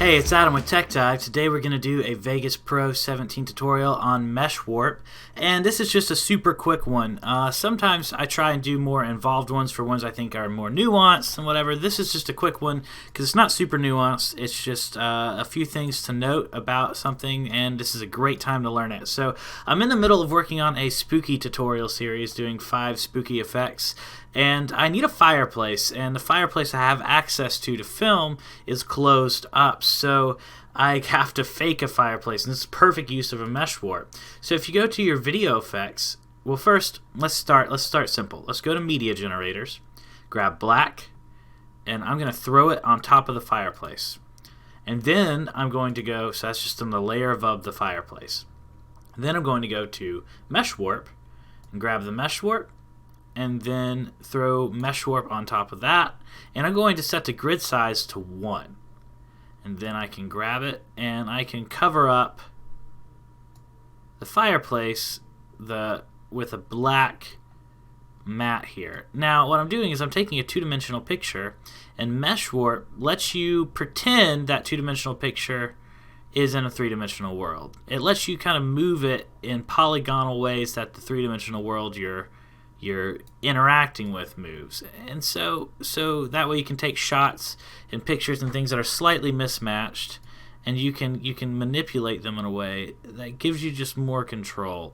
Hey, it's Adam with Tech Dive. Today we're going to do a Vegas Pro 17 tutorial on mesh warp, and this is just a super quick one. Sometimes I try and do more involved ones for ones I think are more nuanced and whatever. This is just a quick one because it's not super nuanced. It's just a few things to note about something, and this is a great time to learn it. So I'm in the middle of working on a spooky tutorial series, doing 5 spooky effects, and I need a fireplace, and the fireplace I have access to film is closed up, so I have to fake a fireplace, and this is perfect use of a mesh warp. So if you go to your video effects, well, first let's start simple. Let's go to media generators, grab black, and I'm going to throw it on top of the fireplace, and then I'm going to go, so that's just on the layer above the fireplace. And then I'm going to go to mesh warp and grab the mesh warp, and then throw mesh warp on top of that, and I'm going to set the grid size to 1, and then I can grab it and I can cover up the fireplace with a black mat here. Now what I'm doing is I'm taking a 2-dimensional picture, and mesh warp lets you pretend that 2-dimensional picture is in a 3-dimensional world. It lets you kind of move it in polygonal ways that the 3-dimensional world you're interacting with moves, and so that way you can take shots and pictures and things that are slightly mismatched, and you can manipulate them in a way that gives you just more control.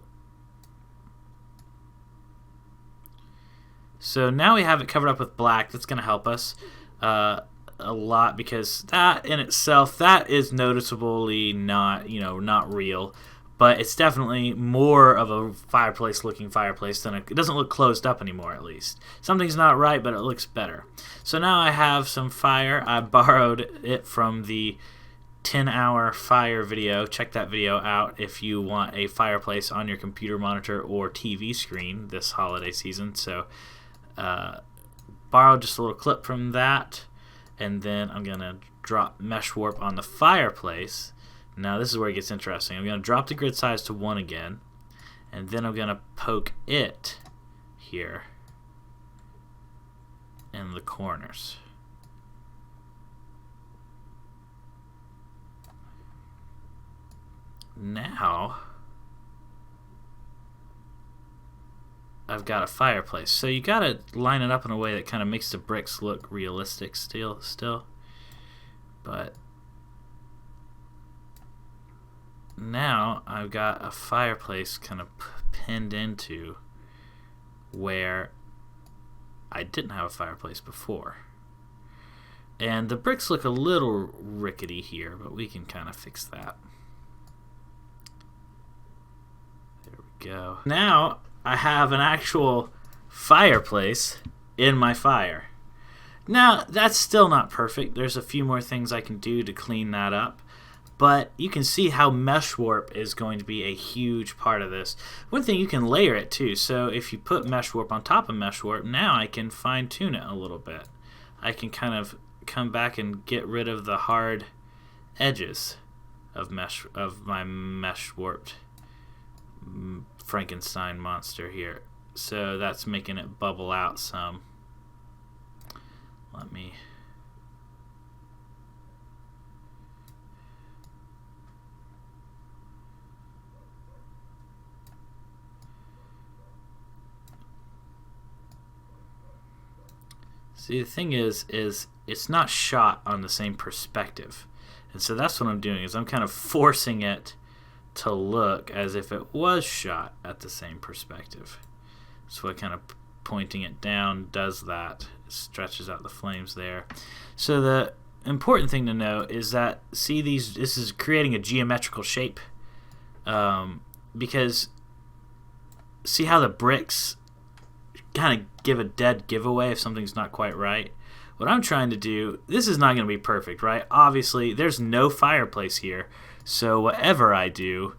So now we have it covered up with black. That's going to help us a lot, because that in itself, that is noticeably not real. But it's definitely more of a fireplace-looking fireplace than it doesn't look closed up anymore, at least. Something's not right, but it looks better. So now I have some fire. I borrowed it from the 10-hour fire video. Check that video out if you want a fireplace on your computer monitor or TV screen this holiday season. So borrowed just a little clip from that, and then I'm going to drop mesh warp on the fireplace. Now this is where it gets interesting. I'm going to drop the grid size to 1 again, and then I'm going to poke it here in the corners. Now I've got a fireplace. So you got to line it up in a way that kind of makes the bricks look realistic still. But now I've got a fireplace kind of pinned into where I didn't have a fireplace before. And the bricks look a little rickety here, but we can kind of fix that. There we go. Now I have an actual fireplace in my fire. Now that's still not perfect. There's a few more things I can do to clean that up. But you can see how mesh warp is going to be a huge part of this. One thing, you can layer it too. So if you put mesh warp on top of mesh warp, now I can fine tune it a little bit. I can kind of come back and get rid of the hard edges of my mesh warped Frankenstein monster here. So that's making it bubble out some. Let me see. The thing is it's not shot on the same perspective, and so that's what I'm doing, is I'm kind of forcing it to look as if it was shot at the same perspective. So I kind of pointing it down does that. It stretches out the flames there. So the important thing to know is that, see, this is creating a geometrical shape, because see how the bricks kind of give a dead giveaway if something's not quite right. What I'm trying to do, this is not going to be perfect, right? Obviously there's no fireplace here, so whatever I do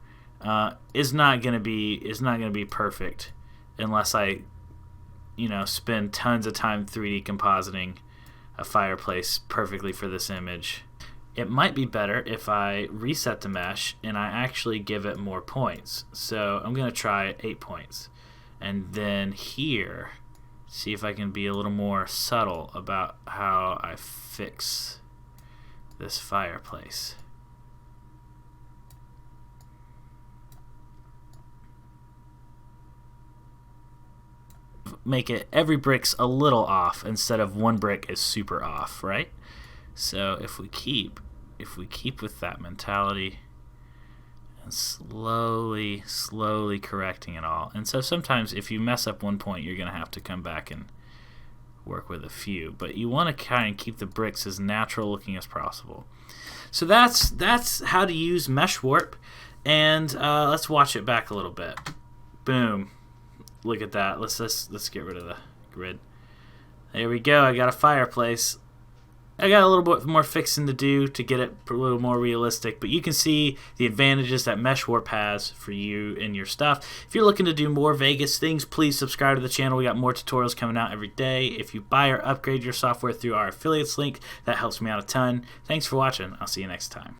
is not going to be perfect unless I spend tons of time 3D compositing a fireplace perfectly for this image. It might be better if I reset the mesh and I actually give it more points. So I'm going to try 8 points. And then here, see if I can be a little more subtle about how I fix this fireplace. Make it every brick's a little off instead of one brick is super off, right? So if we keep with that mentality and slowly correcting it all. And so sometimes if you mess up one point, you're going to have to come back and work with a few, but you want to kind of keep the bricks as natural looking as possible. So that's how to use mesh warp, and let's watch it back a little bit. Boom. Look at that. Let's get rid of the grid. There we go. I got a fireplace. I got a little bit more fixing to do to get it a little more realistic, but you can see the advantages that mesh warp has for you and your stuff. If you're looking to do more Vegas things, please subscribe to the channel. We got more tutorials coming out every day. If you buy or upgrade your software through our affiliates link, that helps me out a ton. Thanks for watching. I'll see you next time.